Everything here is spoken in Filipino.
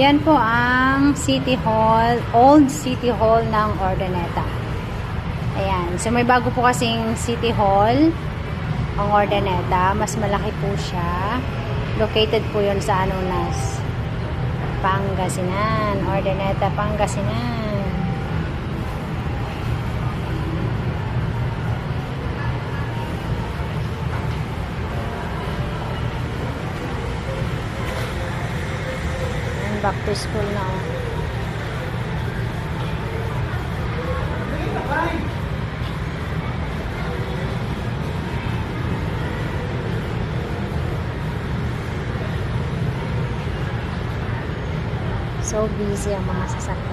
Yan po ang City Hall, Old City Hall ng Urdaneta. Ayan. So, may bago po kasing City Hall ang Urdaneta. Mas malaki po siya. Located po yun sa Anonas, Pangasinan. Urdaneta, Pangasinan. Back to school na. So busy ang mga sasakyan.